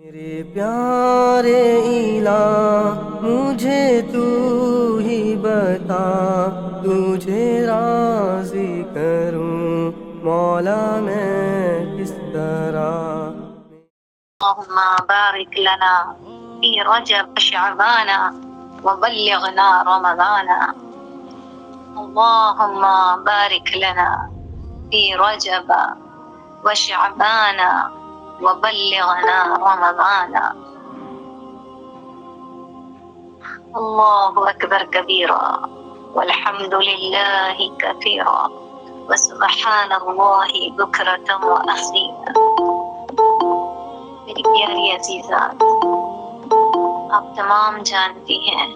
میرے پیارے الہ مجھے تو ہی بتا، تجھے راضی کروں مولا میں کس طرح۔ اللهم بارك لنا في رجب وشعبان وبلغنا رمضان. اللهم بارك لنا في رجب وشعبان وبلغنا رمضان. الله أكبر كبيرا والحمد لله كثيرا وسبحان الله بكرة وأصيلا. میری پیاری عزیزات، آپ تمام جانتی ہیں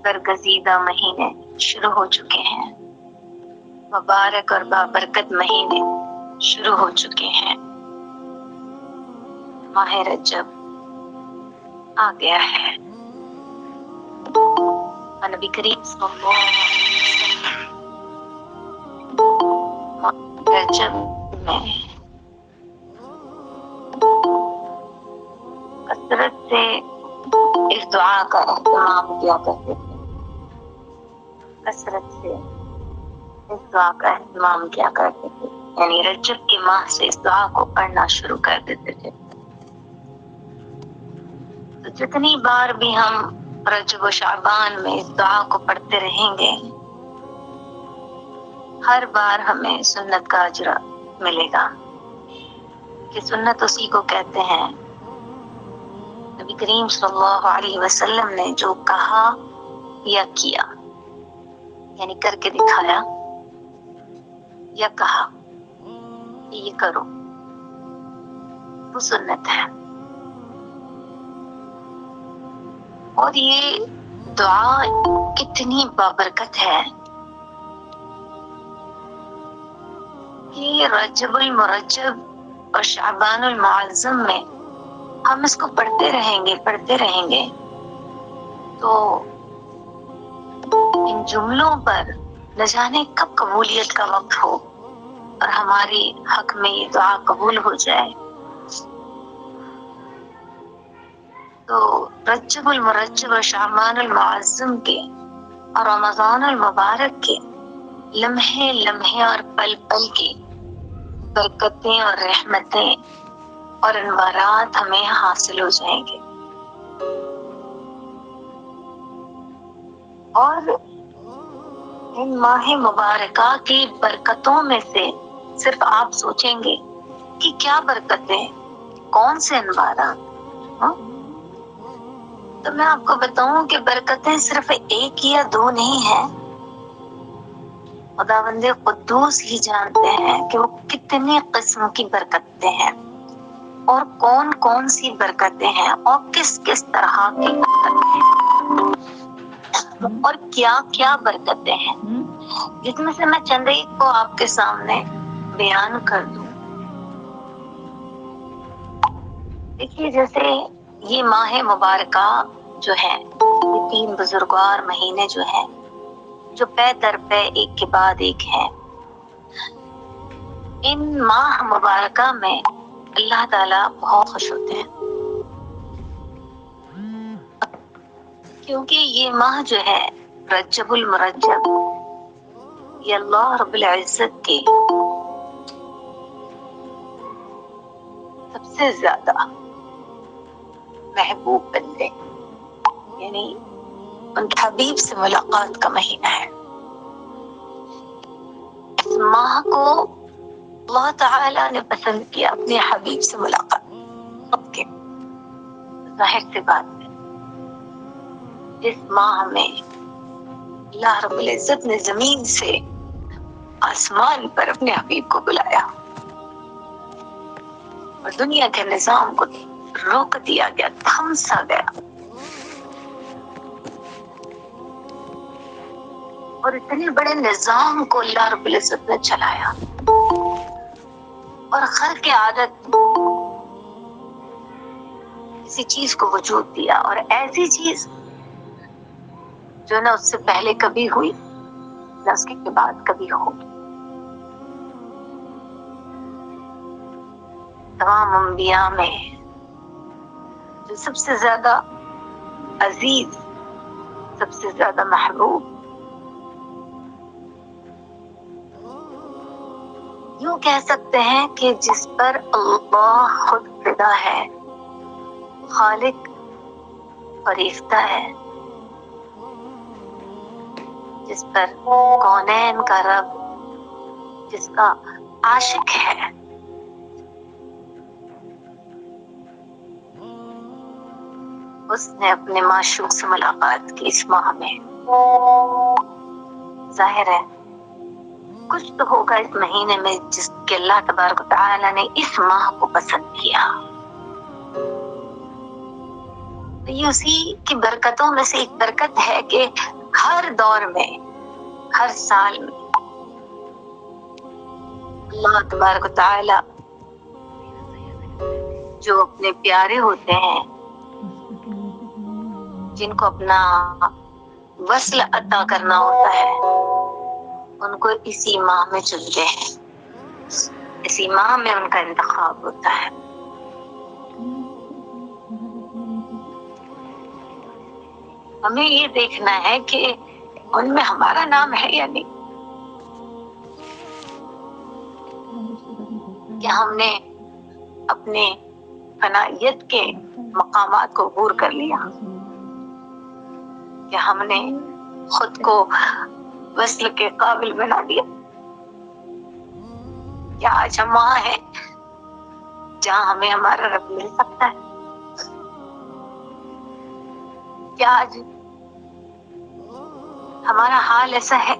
برگزیدہ مہینے شروع ہو چکے ہیں، مبارک اور بابرکت مہینے شروع ہو چکے ہیں۔ ماہ رجب آ گیا ہے اور نبی کریم صلی اللہ علیہ وسلم ماہ رجب میں کثرت سے اس دعا کا اہتمام کیا کرتے تھے، کثرت سے اس دعا کا اہتمام کیا کرتے تھے، یعنی رجب کے ماہ سے اس دعا کو پڑھنا شروع کر دیتے تھے۔ تو جتنی بار بھی ہم رجب و شعبان میں اس دعا کو پڑھتے رہیں گے، ہر بار ہمیں سنت کا اجر ملے گا، کہ سنت اسی کو کہتے ہیں نبی کریم صلی اللہ علیہ وسلم نے جو کہا یا کیا، یعنی کر کے دکھایا یا کہا کہ یہ کرو، وہ سنت ہے۔ اور یہ دعا کتنی بابرکت ہے کہ رجب المرجب اور شعبان المعظم میں ہم اس کو پڑھتے رہیں گے تو ان جملوں پر نہ جانے کب قبولیت کا وقت ہو اور ہماری حق میں یہ دعا قبول ہو جائے۔ تو رجب المرجب اور شعبان المعظم کے اور رمضان المبارک کے لمحے لمحے اور پل پل کی برکتیں اور رحمتیں اور انوارات ہمیں حاصل ہو جائیں گے۔ اور ان ماہ مبارکہ کی برکتوں میں سے صرف آپ سوچیں گے کہ کیا برکتیں، کون سے انوارات، تو میں آپ کو بتاؤں کہ برکتیں صرف ایک یا دو نہیں ہیں، خداوند قدوس ہی جانتے ہیں کہ وہ کتنی قسم کی برکتیں ہیں اور کون کون سی برکتیں ہیں اور کس کس طرح کی برکتیں ہیں اور کیا کیا برکتیں ہیں، جس میں سے میں چند ایک کو آپ کے سامنے بیان کر دوں۔ دیکھیے، جیسے یہ ماہ مبارکہ جو ہے، یہ تین بزرگوار مہینے جو ہیں، جو پے در پے ایک کے بعد ایک ہیں، ان ماہ مبارکہ میں اللہ تعالیٰ بہت خوش ہوتے ہیں، کیونکہ یہ ماہ جو ہے رجب المرجب، یہ اللہ رب العزت کے سب سے زیادہ محبوب بندے، یعنی ان کے حبیب سے ملاقات کا مہینہ ہے۔ اس ماہ کو اللہ تعالیٰ نے پسند کیا اپنے حبیب سے ملاقات کے، ظاہر سی بات ہے جس ماہ میں اللہ رب العزت نے زمین سے آسمان پر اپنے حبیب کو بلایا اور دنیا کے نظام کو روک دیا گیا، تھمسا گیا، اور اتنے بڑے نظام کو اللہ رب العزت نے چلایا اور خلق عادت کسی چیز کو وجود دیا، اور ایسی چیز جو نہ اس سے پہلے کبھی ہوئی نہ اس کے بعد کبھی ہوگی۔ تمام انبیاء میں جو سب سے زیادہ عزیز، سب سے زیادہ محبوب، یوں کہہ سکتے ہیں کہ جس پر اللہ خود فدا ہے، خالق فریفتہ ہے، جس پر کونین کا رب، جس کا عاشق ہے، اس نے اپنے معشوق سے ملاقات کی اس ماہ میں۔ ظاہر ہے کچھ تو ہوگا اس مہینے میں جس کے اللہ تبارک و تعالی نے اس ماہ کو پسند کیا۔ یہ اسی کی برکتوں میں سے ایک برکت ہے کہ ہر دور میں، ہر سال میں اللہ تبارک و تعالی جو اپنے پیارے ہوتے ہیں، جن کو اپنا وصل عطا کرنا ہوتا ہے، ان کو اسی ماہ میں چنتے ہیں، اسی ماہ میں ان کا انتخاب ہوتا ہے۔ ہمیں یہ دیکھنا ہے کہ ان میں ہمارا نام ہے یا نہیں، کہ ہم نے اپنے فنائیت کے مقامات کو عبور کر لیا، کہ ہم نے خود کو وصل کے قابل بنا دیا، کیا آج ہم وہاں ہیں جہاں ہمیں ہمارا رب مل سکتا ہے؟ کیا آج ہمارا حال ایسا ہے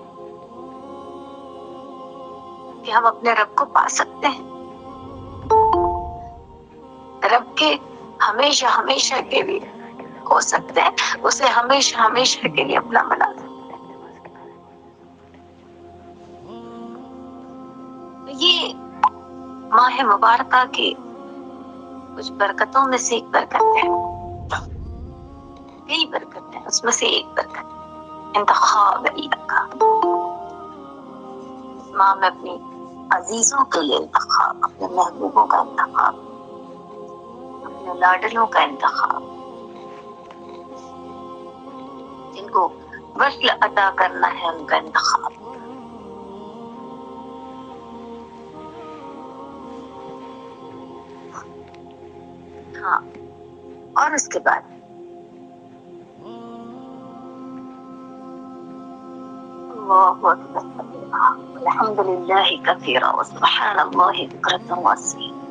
کہ ہم اپنے رب کو پا سکتے ہیں، رب کے ہمیشہ ہمیشہ کے لیے ہو سکتے ہیں، اسے ہمیشہ ہمیشہ کے لیے اپنا بنا سکتے ہیں؟ یہ ماہ مبارکہ کی کچھ برکتوں میں سے ایک برکت ہے، کئی برکت ہے، اس میں سے ایک برکت انتخاب اللہ کا، اس ماہ میں اپنی عزیزوں کے لیے انتخاب، اپنے محبوبوں کا انتخاب، اپنے لاڈلوں کا انتخاب، جن کو وصل عطا کرنا ہے ان کا انتخاب۔ ہاں، اور اس کے بعد اللہ اکبر، الحمد للہ کثیرا وسبحان اللہ بکرۃ واصیلا۔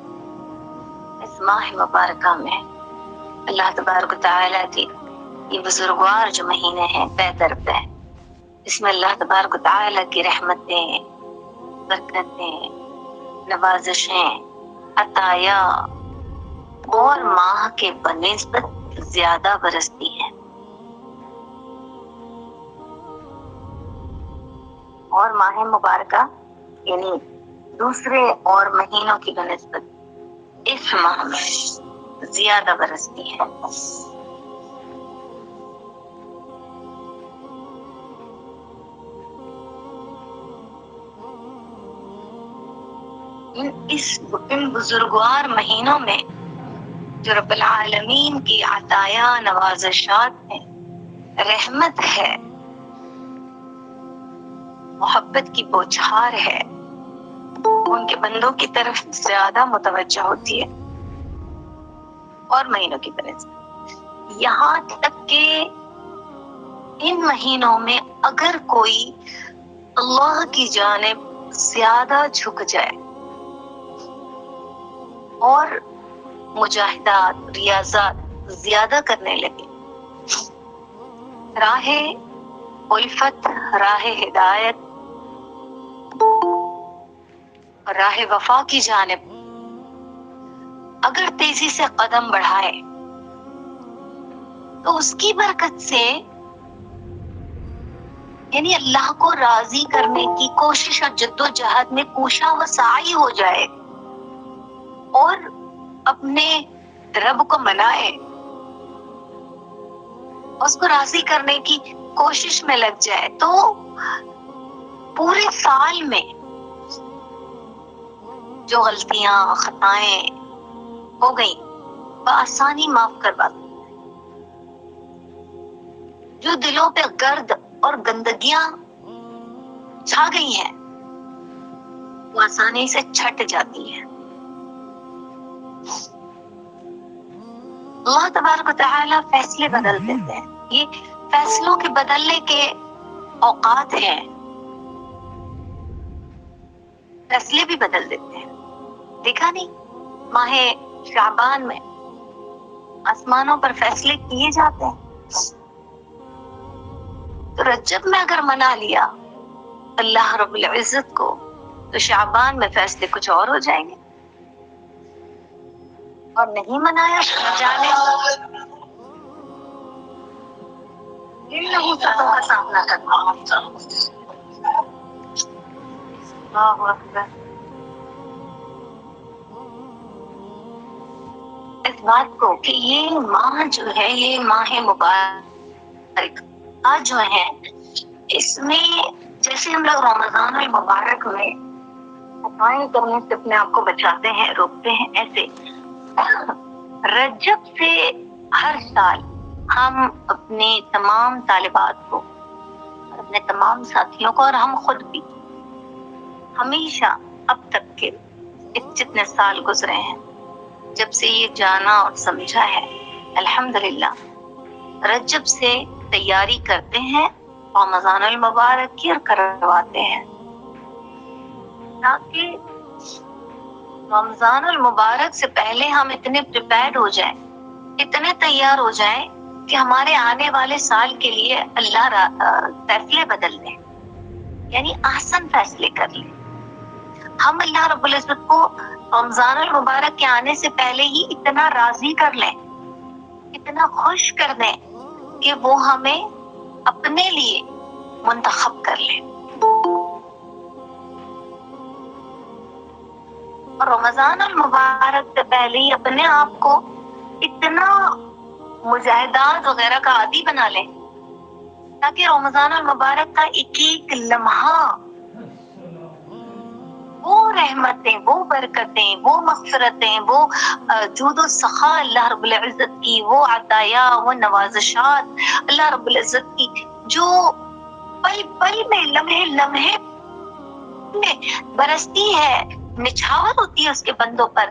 اس ماہ مبارکہ میں اللہ تبارک و تعالیٰ کی یہ بزرگوار جو مہینے ہیں پے در پے، اس میں اللہ تبارک و تعالیٰ کی رحمتیں، برکتیں، نوازشیں، عطایا اور ماہ کے بنسبت زیادہ برستی ہیں، اور ماہ مبارکہ یعنی دوسرے اور مہینوں کی بنسبت اس ماہ میں زیادہ برستی ہے۔ ان بزرگوار مہینوں میں جو رب العالمین کی عطایا نوازشات ہیں، رحمت ہے، محبت کی بوچھار ہے، ان کے بندوں کی طرف زیادہ متوجہ ہوتی ہے اور مہینوں کی بنسبت، یہاں تک کہ ان مہینوں میں اگر کوئی اللہ کی جانب زیادہ جھک جائے اور مجاہدات، ریاضات زیادہ کرنے لگے، راہ الفت، راہ ہدایت، راہ وفا کی جانب اگر تیزی سے قدم بڑھائے تو اس کی برکت سے، یعنی اللہ کو راضی کرنے کی کوشش اور جد و جہد میں کوشاں و سعی ہو جائے اور اپنے رب کو منائے، اس کو راضی کرنے کی کوشش میں لگ جائے، تو پورے سال میں جو غلطیاں، خطائیں ہو گئی بآسانی معاف کروا دے. جو دلوں پہ گرد اور گندگیاں چھا گئی ہیں وہ آسانی سے چھٹ جاتی ہیں. اللہ تبارک و تعالی فیصلے بدل دیتے ہیں. یہ فیصلوں کے بدلنے کے اوقات ہیں. فیصلے بھی بدل دیتے ہیں. دیکھا نہیں ماہ شعبان میں آسمانوں پر فیصلے کیے جاتے ہیں. تو رجب میں اگر منا لیا اللہ رب العزت کو تو شعبان میں فیصلے کچھ اور ہو جائیں گے. اور نہیں منایا تو نہ جانے ان نحوستوں کا سامنا کرنا. اللہ اکبر. اس بات کو کہ یہ ماہ جو ہے یہ ماہ مبارک آج جو ہے اس میں جیسے ہم لوگ رمضان المبارک میں صفائی کرنے سے اپنے آپ کو بچاتے ہیں روکتے ہیں ایسے رجب سے ہر سال ہم اپنے تمام طالبات کو اپنے تمام ساتھیوں کو اور ہم خود بھی ہمیشہ اب تک کے جتنے سال گزرے ہیں جب سے یہ جانا اور سمجھا ہے الحمدللہ رجب سے تیاری کرتے ہیں رمضان المبارک کی اور کرواتے ہیں تاکہ رمضان المبارک سے پہلے ہم اتنے پریپیئرڈ ہو جائیں اتنے تیار ہو جائیں کہ ہمارے آنے والے سال کے لیے اللہ فیصلے بدل دیں یعنی آسان فیصلے کر لیں. ہم اللہ رب العزت کو رمضان المبارک کے آنے سے پہلے ہی اتنا راضی کر لیں اتنا خوش کر دیں کہ وہ ہمیں اپنے لیے منتخب کر لیں. اور رمضان المبارک سے پہلے ہی اپنے آپ کو اتنا مجاہدات وغیرہ کا عادی بنا لیں تاکہ رمضان المبارک کا ایک ایک لمحہ وہ رحمتیں وہ برکتیں وہ مغفرتیں وہ جود و سخا اللہ رب العزت کی وہ عطایا وہ نوازشات اللہ رب العزت کی جو پل پل میں لمحے لمحے میں برستی ہے نچھاور ہوتی ہے اس کے بندوں پر.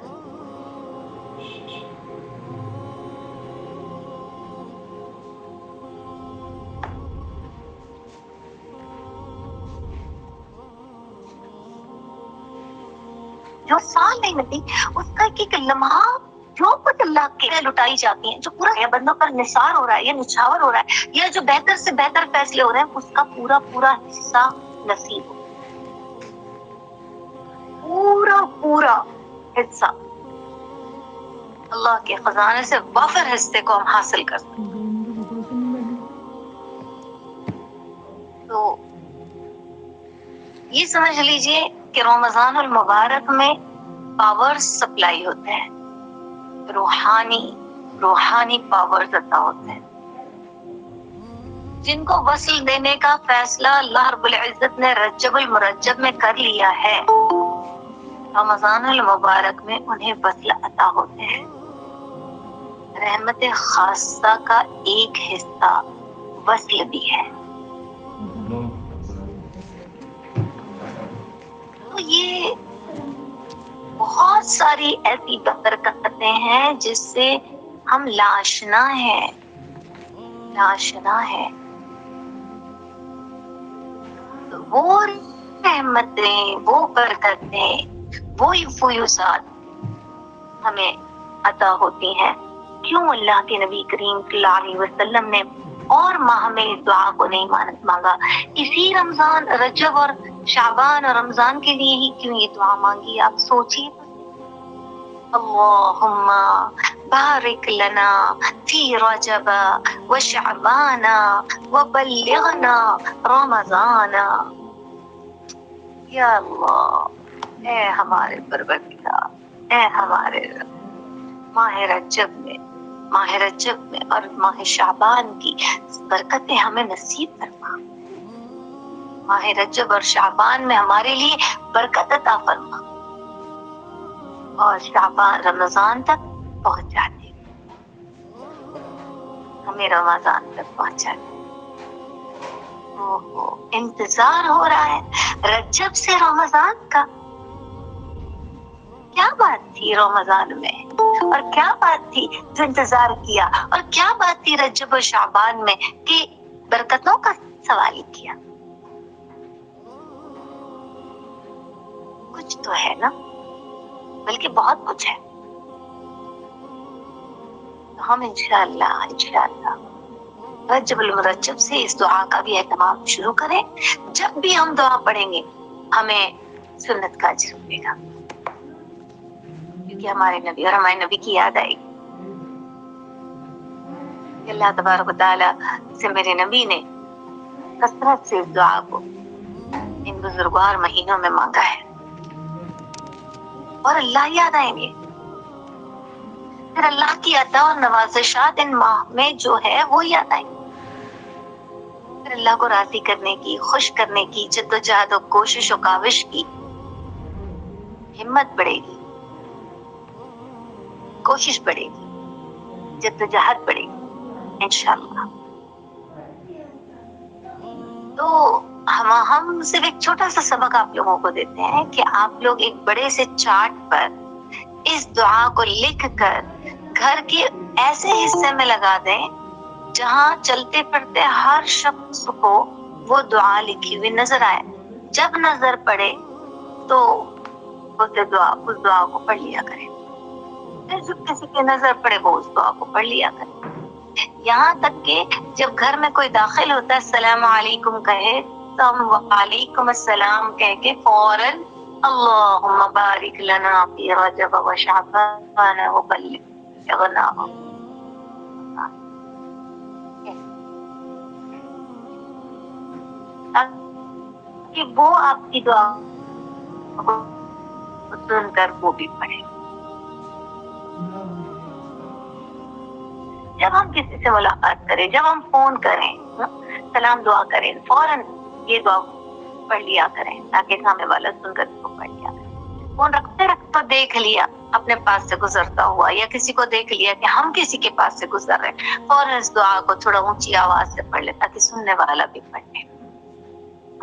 جو سال نہیں ملتی اس کا ایک لمحہ جو کچھ اللہ کے لٹائی جاتی ہیں جو پورا بندوں پر نثار ہو رہا ہے یا نچھاور ہو رہا ہے یا جو بہتر سے بہتر فیصلے ہو رہے ہیں اس کا پورا پورا حصہ نصیب ہو پورا حصہ اللہ کے خزانے سے وافر حصے کو ہم حاصل کر سکتے. تو یہ سمجھ لیجئے کہ رمضان المبارک میں پاور سپلائی ہوتے ہیں روحانی پاور عطا ہوتے ہیں جن کو وصل دینے کا فیصلہ اللہ رب العزت نے رجب المرجب میں کر لیا ہے رمضان المبارک میں انہیں وصل عطا ہوتے ہیں. رحمت خاصہ کا ایک حصہ وصل بھی ہے. تو یہ بہت ساری ایسی برکتیں ہیں جس سے ہم لاشنا ہیں. وہ رحمتیں وہ برکتیں وہ فیوزات ہمیں عطا ہوتی ہیں. کیوں اللہ کے نبی کریم صلی اللہ علیہ وسلم نے اور ماہ میں اس دعا کو نہیں مانگا؟ اسی رمضان رجب اور شعبان اور رمضان کے لیے ہی کیوں یہ دعا مانگی؟ آپ سوچیے. اللہم بارک لنا فی رجب و شعبان و بلغنا رمضان. یا اللہ اے ہمارے پروردگار اے ہمارے ماہ رجب میں اور ماہ شعبان کی برکتیں ہمیں نصیب فرما. ماہ رجب اور شعبان میں ہمارے لیے برکت عطا فرما اور شعبان رمضان تک پہنچا دے، ہمیں رمضان تک پہنچا دے۔ انتظار ہو رہا ہے رجب سے رمضان کا۔ کیا بات تھی رمضان میں، اور کیا بات تھی جو انتظار کیا، اور کیا بات تھی رجب و شعبان میں کہ برکتوں کا سوال کیا۔ کچھ تو ہے نا، بلکہ بہت کچھ ہے۔ ہم انشاءاللہ رجب المرجب سے اس دعا کا بھی اہتمام شروع کریں۔ جب بھی ہم دعا پڑھیں گے ہمیں سنت کا اجر ملے گا، کیونکہ ہمارے نبی اور ہمارے نبی کی یاد آئے گی کہ اللہ تبارک و تعالیٰ سے میرے نبی نے کثرت سے اس دعا کو ان بزرگوار مہینوں میں مانگا ہے، اور اللہ یاد آئیں گے۔ پھر اللہ کی عطا اور نوازشات ان ماہ میں جو ہے وہ یاد آئیں گے۔ پھر اللہ کو راضی کرنے کی، خوش کرنے کی جدوجہد و کوشش و کاوش کی ہمت بڑھے گی، کوشش بڑھے گی، جدوجہد بڑھے گی انشاءاللہ۔ تو ہم صرف ایک چھوٹا سا سبق آپ لوگوں کو دیتے ہیں کہ آپ لوگ ایک بڑے سے چارٹ پر اس دعا کو لکھ کر گھر کے ایسے حصے میں لگا دیں جہاں چلتے پھرتے ہر شخص کو وہ دعا لکھی ہوئی نظر آئے۔ جب نظر پڑے تو اس دعا کو پڑھ لیا کریں، جب کسی کی نظر پڑے وہ اس دعا کو پڑھ لیا کریں۔ یہاں تک کہ جب گھر میں کوئی داخل ہوتا ہے السلام علیکم کہے تو ہم وعلیکم السلام کہہ کے فوراً اللہم بارک لنا فی رجب و شعبان وبلغنا کہ وہ آپ کی دعا سن کر وہ بھی پڑھے۔ جب ہم کسی سے ملاقات کریں، جب ہم فون کریں، سلام دعا کریں، فوراً یہ دعا پڑھ لیا کریں تاکہ سامنے والا سن کر اس کو پڑھ لیا کریں۔ فون رکھتے رکھتے دیکھ لیا اپنے پاس سے گزرتا ہوا، یا کسی کو دیکھ لیا کہ ہم کسی کے پاس سے گزر رہے ہیں، فوراً اس دعا کو تھوڑا اونچی آواز سے پڑھ لے تاکہ سننے والا بھی پڑھ لے۔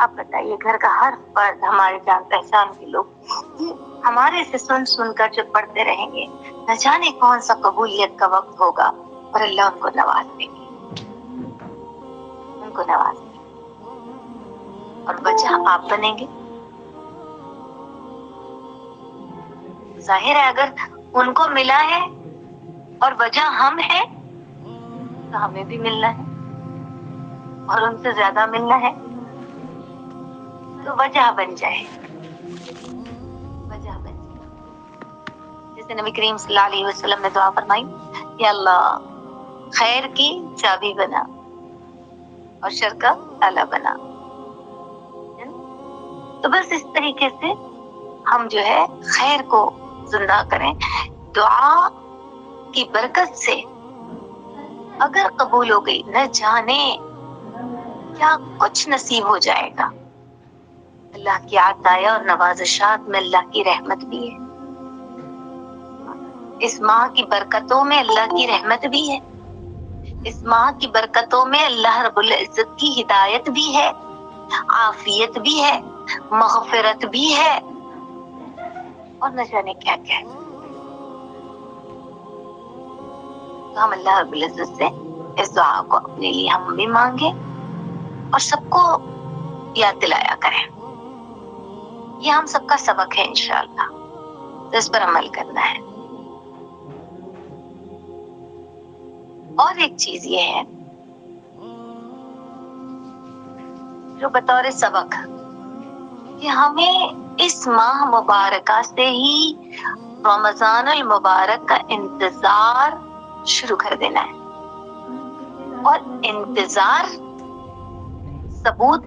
آپ بتائیے گھر کا ہر فرد، ہمارے جان پہچان کے لوگ ہمارے سے سن کر جو پڑھتے رہیں گے، نہ جانے کون سا قبولیت کا وقت ہوگا اور اللہ ان کو نواز دے گی، ان کو نواز دے گی، اور وجہ آپ بنیں گے۔ ظاہر ہے اگر ان کو ملا ہے اور وجہ ہم ہیں تو ہمیں بھی ملنا ہے اور ان سے زیادہ ملنا ہے، تو وجہ بن جائے، وجہ بن جائے۔ جیسے نبی کریم صلی اللہ علیہ وسلم نے دعا فرمائی، یا اللہ خیر کی چابی بنا اور شر کا تالا بنا۔ تو بس اس طریقے سے ہم جو ہے خیر کو زندہ کریں۔ دعا کی برکت سے اگر قبول ہو گئی، نہ جانے کیا کچھ نصیب ہو جائے گا۔ اللہ کی عطایا اور نوازشات میں اللہ کی رحمت بھی ہے، اس ماہ کی برکتوں میں اللہ کی رحمت بھی ہے، اس ماہ کی برکتوں میں اللہ رب العزت کی ہدایت بھی ہے، عافیت بھی ہے، مغفرت بھی ہے، اور نہ جانے کیا کیا ہے۔ تو ہم اللہ رب العزت سے اس دعا کو اپنے لیے ہم بھی مانگیں اور سب کو یاد دلایا کریں۔ یہ ہم سب کا سبق ہے انشاءاللہ، تو اس پر عمل کرنا ہے۔ اور ایک چیز یہ ہے جو بطور سبق کہ ہمیں اس ماہ مبارکہ سے ہی رمضان المبارک کا انتظار شروع کر دینا ہے، اور انتظار ثبوت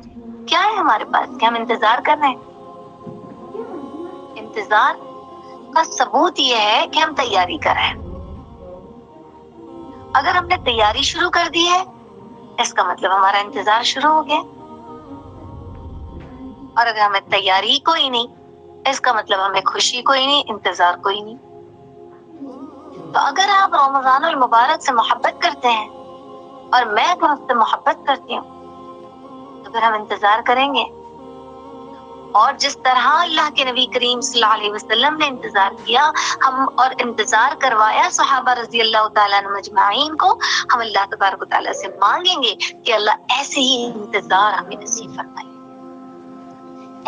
کیا ہے ہمارے پاس کہ ہم انتظار کر رہے ہیں؟ انتظار کا ثبوت یہ ہے کہ ہم تیاری کر رہے ہیں۔ اگر ہم نے تیاری شروع کر دی ہے اس کا مطلب ہمارا انتظار شروع ہو گیا، اور اگر ہمیں تیاری کوئی نہیں اس کا مطلب ہمیں خوشی کوئی نہیں، انتظار کوئی نہیں۔ تو اگر آپ رمضان المبارک سے محبت کرتے ہیں اور میں اگر اس سے محبت کرتی ہوں تو پھر ہم انتظار کریں گے، اور جس طرح اللہ کے نبی کریم صلی اللہ علیہ وسلم نے انتظار کیا ہم اور انتظار کروایا صحابہ رضی اللہ تعالیٰ عنہ مجمعین کو، ہم اللہ تبارک و تعالیٰ سے مانگیں گے کہ اللہ ایسے ہی انتظار ہمیں نصیب فرمائے،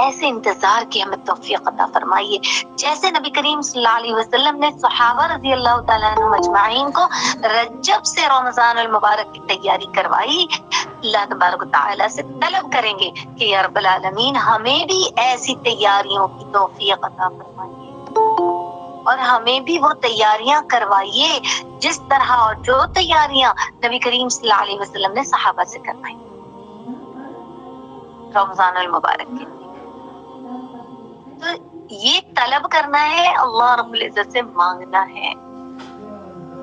ایسے انتظار کی ہمیں توفیق عطا فرمائیے جیسے نبی کریم صلی اللہ علیہ وسلم نے صحابہ رضی اللہ تعالیٰ عنہ مجمعین کو رجب سے رمضان المبارک کی تیاری کروائی۔ اللہ تبارک و تعالیٰ سے طلب کریں گے کہ یا رب العالمین ہمیں بھی ایسی تیاریوں کی توفیق عطا فرمائیے اور ہمیں بھی وہ تیاریاں کروائیے جس طرح اور جو تیاریاں نبی کریم صلی اللہ علیہ وسلم نے صحابہ سے کروائی رمضان المبارک کے۔ تو یہ طلب کرنا ہے، اللہ رب العزت سے مانگنا ہے،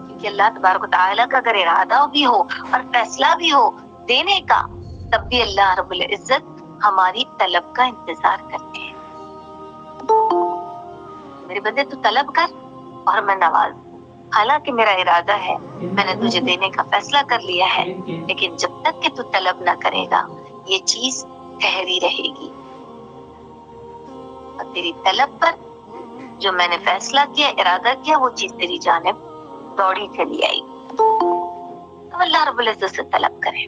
کیونکہ اللہ تبارک و تعالیٰ کا اگر ارادہ بھی ہو اور فیصلہ بھی ہو دینے کا تب بھی اللہ رب العزت ہماری طلب کا انتظار کرتے ہیں۔ میرے بندے تو طلب کر اور میں نواز، حالانکہ میرا ارادہ ہے، میں نے تجھے دینے کا فیصلہ کر لیا ہے، لیکن جب تک کہ تو طلب نہ کرے گا یہ چیز ٹھہری رہے گی، اور تیری طلب پر جو میں نے فیصلہ کیا، ارادہ کیا، وہ چیز تیری جانب دوڑی چلی آئی۔ تو اللہ رب العزت سے طلب کریں،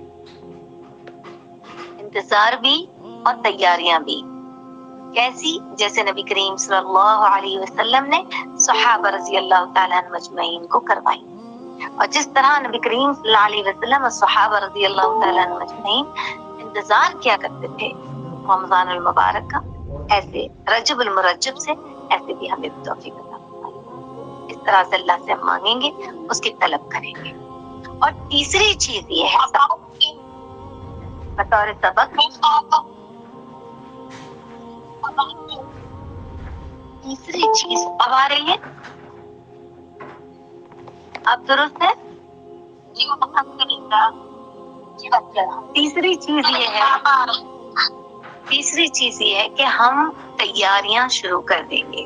انتظار بھی اور تیاریاں بھی، کیسی؟ جیسے نبی کریم صلی اللہ علیہ وسلم نے صحابہ رضی اللہ تعالیٰ عنہ مجمعین کو کروائی، اور جس طرح نبی کریم صلی اللہ علیہ وسلم اور صحابہ رضی اللہ تعالیٰ عنہ مجمعین انتظار کیا کرتے تھے رمضان المبارک کا، ایسے رجب المرجب سے ایسے بھی ہمیں توفیق عطا فرمائے۔ اس طرح سے اللہ سے مانگیں گے، اس کی طلب کریں گے۔ اور تیسری چیز یہ ہے بطور سبق، تیسری چیز اب آ رہی ہے، اب درست ہے؟ تیسری چیز یہ ہے کہ ہم تیاریاں شروع کر دیں گے۔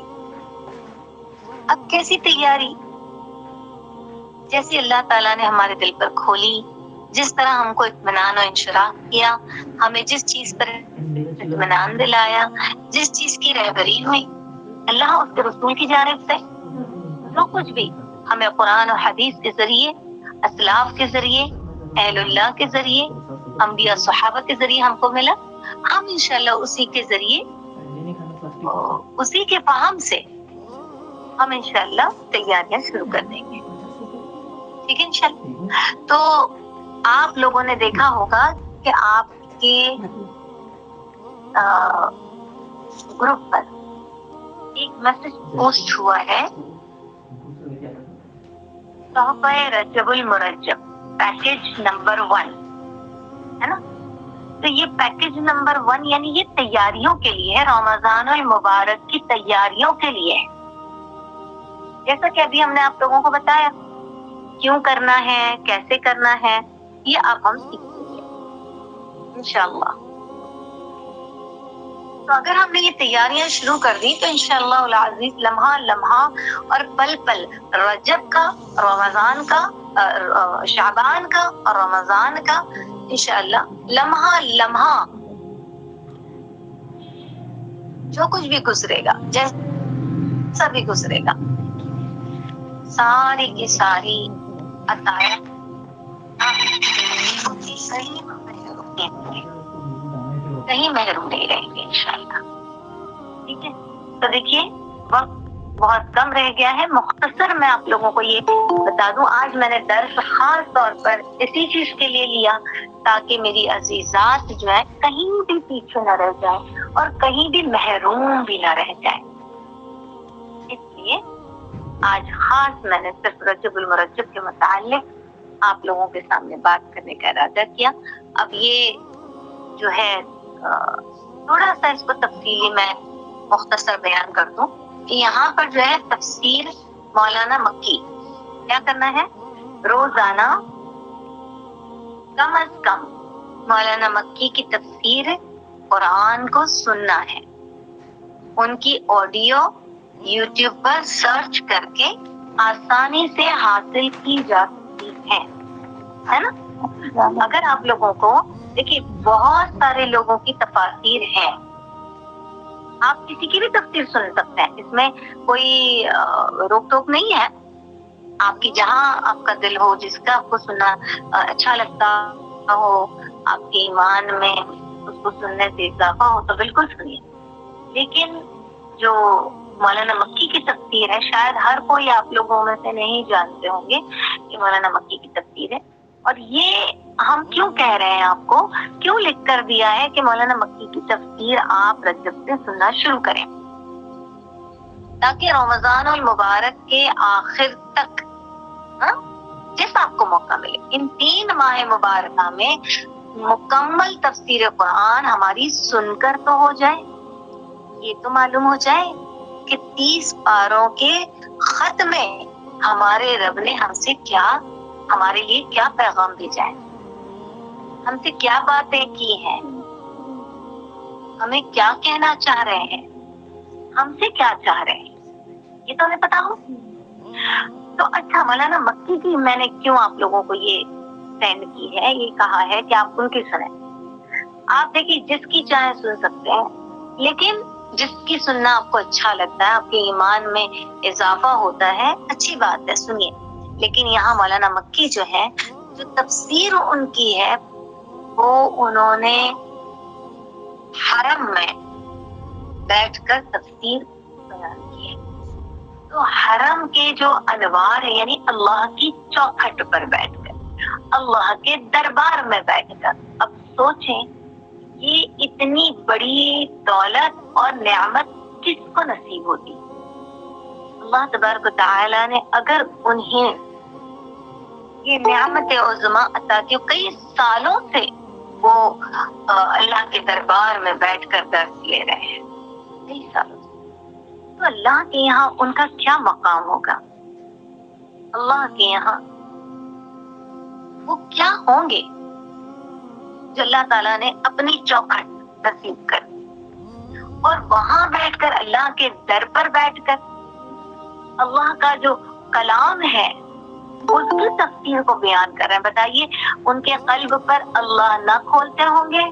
اب کیسی تیاری؟ جیسے اللہ تعالیٰ نے ہمارے دل پر کھولی، جس طرح ہم کو اطمینان و انشراح کیا، ہمیں جس چیز پر اطمینان دلایا، جس چیز کی رہبری ہوئی اللہ اس کے رسول کی جانب سے، جو کچھ بھی ہمیں قرآن و حدیث کے ذریعے، اسلاف کے ذریعے، اہل اللہ کے ذریعے، انبیاء صحابہ کے ذریعے ہم کو ملا، ہم انشاءاللہ اسی کے ذریعے، اسی کے فہم سے ہم انشاءاللہ تیاریاں شروع کر دیں گے، ٹھیک ہے انشاءاللہ۔ تو آپ لوگوں نے دیکھا ہوگا کہ آپ کے گروپ پر ایک میسج پوسٹ ہوا ہے، تحفہ رجب المرجب پیکج نمبر 1 ہے نا؟ تو یہ پیکج نمبر 1 یعنی یہ تیاریوں کے لیے ہے، رمضان المبارک کی تیاریوں کے لیے ہے، جیسا کہ ابھی ہم نے آپ لوگوں کو بتایا کیوں کرنا ہے، کیسے کرنا ہے، یہ اب ہم سیکھیں گے انشاءاللہ۔ تو اگر ہم نے یہ تیاریاں شروع کر دی تو انشاءاللہ العزیز لمحہ لمحہ اور پل پل رجب کا، رمضان کا، شعبان کا اور رمضان کا انشاءاللہ لمحہ لمحہ جو کچھ بھی گزرے گا، جیسا بھی گزرے گا، ساری کی ساری عطایت کہیں محروم نہیں رہیں گے انشاءاللہ، ٹھیک ہے؟ تو دیکھیے وقت بہت کم رہ گیا ہے، مختصر میں آپ لوگوں کو یہ بتا دوں، آج میں نے درس خاص طور پر اسی چیز کے لیے لیا تاکہ میری عزیزات جو ہے کہیں بھی پیچھے نہ رہ جائیں اور کہیں بھی محروم بھی نہ رہ جائیں، اس لیے آج خاص میں نے صرف رجب المرجب کے متعلق آپ لوگوں کے سامنے بات کرنے کا ارادہ کیا۔ اب یہ جو ہے تھوڑا سا اس کو تفصیلی میں مختصر بیان کر دوں کہ یہاں پر جو ہے تفسیر مولانا مکی کیا کرنا ہے، روزانہ کم از کم مولانا مکی کی تفسیر قرآن کو سننا ہے، ان کی آڈیو یوٹیوب پر سرچ کر کے آسانی سے حاصل کی جا سکتی ہے نا. اگر آپ لوگوں کو دیکھیے بہت سارے لوگوں کی تفاسیر ہیں, آپ کسی کی بھی تفسیر سن سکتے ہیں, اس میں کوئی روک ٹوک نہیں ہے. آپ کی جہاں آپ کا دل ہو, جس کا آپ کو سننا اچھا لگتا ہو, آپ کے ایمان میں اس کو سننے سے اضافہ ہو تو بالکل سنیے. لیکن جو مولانا مکی کی تفسیر ہے, شاید ہر کوئی آپ لوگوں میں سے نہیں جانتے ہوں گے کہ مولانا مکی کی تفسیر ہے. اور یہ ہم کیوں کہہ رہے ہیں, آپ کو کیوں لکھ کر دیا ہے کہ مولانا مکی کی تفسیر آپ رجب سے سننا شروع کریں, تاکہ رمضان المبارک کے آخر تک جس آپ کو موقع ملے ان 3 ماہ مبارکہ میں مکمل تفسیر قرآن ہماری سن کر تو ہو جائے, یہ تو معلوم ہو جائے کہ 30 پاروں کے خط میں ہمارے رب نے ہم سے کیا, ہمارے لیے کیا پیغام بھیجا ہے, ہم سے کیا باتیں کی ہیں, ہمیں کیا کہنا چاہ رہے ہیں, ہم سے کیا چاہ رہے ہیں, یہ تو ہمیں پتا ہو. تو اچھا, مولانا مکی کی میں نے کیوں آپ لوگوں کو یہ سینڈ کی ہے, یہ کہا ہے کہ آپ ان کی سنیں. آپ دیکھیے جس کی چاہے سن سکتے ہیں, لیکن جس کی سننا آپ کو اچھا لگتا ہے, آپ کے ایمان میں اضافہ ہوتا ہے, اچھی بات ہے, سنیے. لیکن یہاں مولانا مکی جو ہے, جو تفسیر ان کی ہے وہ انہوں نے حرم میں بیٹھ کر تفسیر بیان کی ہے. تو حرم کے جو انوار ہیں, یعنی اللہ کی چوکھٹ پر بیٹھ کر, اللہ کے دربار میں بیٹھ کر, اب سوچیں یہ اتنی بڑی دولت اور نعمت کس کو نصیب ہوتی. اللہ تبارک و تعالی نے اگر انہیں یہ نعمت عظما عطا کی, کئی سالوں سے وہ اللہ کے دربار میں بیٹھ کر درس لے رہے ہیں, کئی سالوں سے, تو اللہ کے یہاں ان کا کیا مقام ہوگا, اللہ کے یہاں وہ کیا ہوں گے جو اللہ تعالیٰ نے اپنی چوکھٹ نصیب کر دی, اور وہاں بیٹھ کر اللہ کے در پر بیٹھ کر اللہ کا جو کلام ہے اس کی تفسیر کو بیان کر رہے ہیں. بتائیے ان کے قلب پر اللہ نہ کھولتے ہوں گے,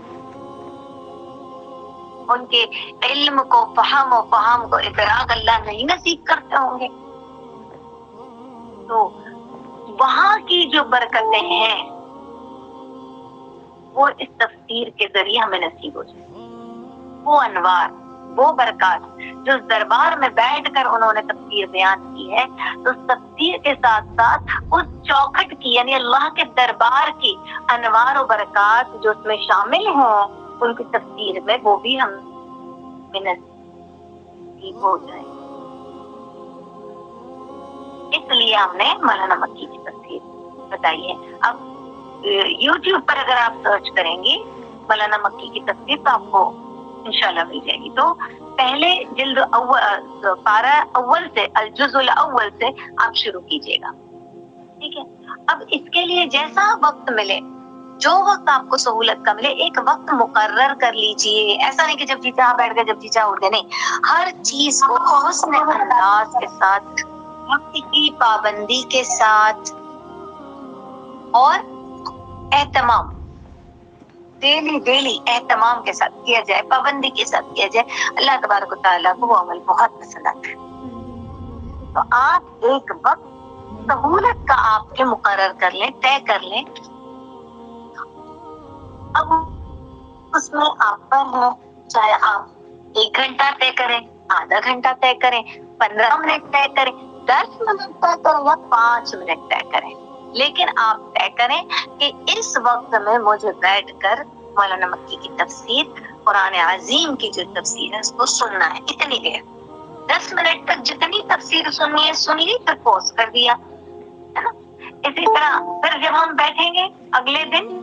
ان کے علم کو, فہم کو ادراک اللہ نہیں نصیب کرتے ہوں گے. تو وہاں کی جو برکتیں ہیں وہ اس تفسیر کے ذریعے ہمیں نصیب ہو جائے, وہ انوار, وہ برکات جو اس دربار میں بیٹھ کر انہوں نے تفسیر بیان کی ہے. تو اس تفسیر کے ساتھ ساتھ اس چوکھٹ کی, یعنی اللہ کے دربار کی انوار و برکات جو اس میں شامل ہیں ان کی تفسیر میں, وہ بھی ہمیں نصیب ہو جائے. اس لیے ہم نے مولانا مکی کی تفسیر بتائی ہے. اب یوٹیوب پر اگر آپ سرچ کریں گے مولانا مکی کی تفسیر تو آپ کو انشاءاللہ مل جائے گی. تو پہلے جلد اول, پارہ اول سے, الجزء الاول سے آپ شروع کیجیے گا, ٹھیک ہے. اب اس کے لیے جیسا وقت ملے, جو وقت آپ کو سہولت کا ملے, ایک وقت مقرر کر لیجئے. ایسا نہیں کہ جب جی چاہا بیٹھ گئے, جب جی چاہا اٹھ گئے, نہیں. ہر چیز کو حسن انداز کے ساتھ, وقت کی پابندی کے ساتھ اور اہتمام, ڈیلی اہتمام کے ساتھ کیا جائے, پابندی کے ساتھ کیا جائے. اللہ تبارک و تعالیٰ کو وہ عمل بہت پسند آتا ہے. تو آپ ایک وقت سہولت کا آپ کے مقرر کر لیں, طے کر لیں. اب اس میں آپ پر ہے, چاہے آپ 1 گھنٹہ طے کریں, آدھا گھنٹہ طے کریں, 15 منٹ طے کریں, 10 منٹ طے کریں یا 5 منٹ طے کریں, لیکن آپ طے کریں کہ اس وقت میں مجھے بیٹھ کر مولانا مکی کی تفسیر, قرآن عظیم کی جو تفسیر ہے اس کو سننا ہے. اتنی دیر 10 منٹ تک جتنی تفسیر سننی ہے سن لی, پھر پوز کر دیا, ہے نا. اسی طرح پھر جب ہم بیٹھیں گے اگلے دن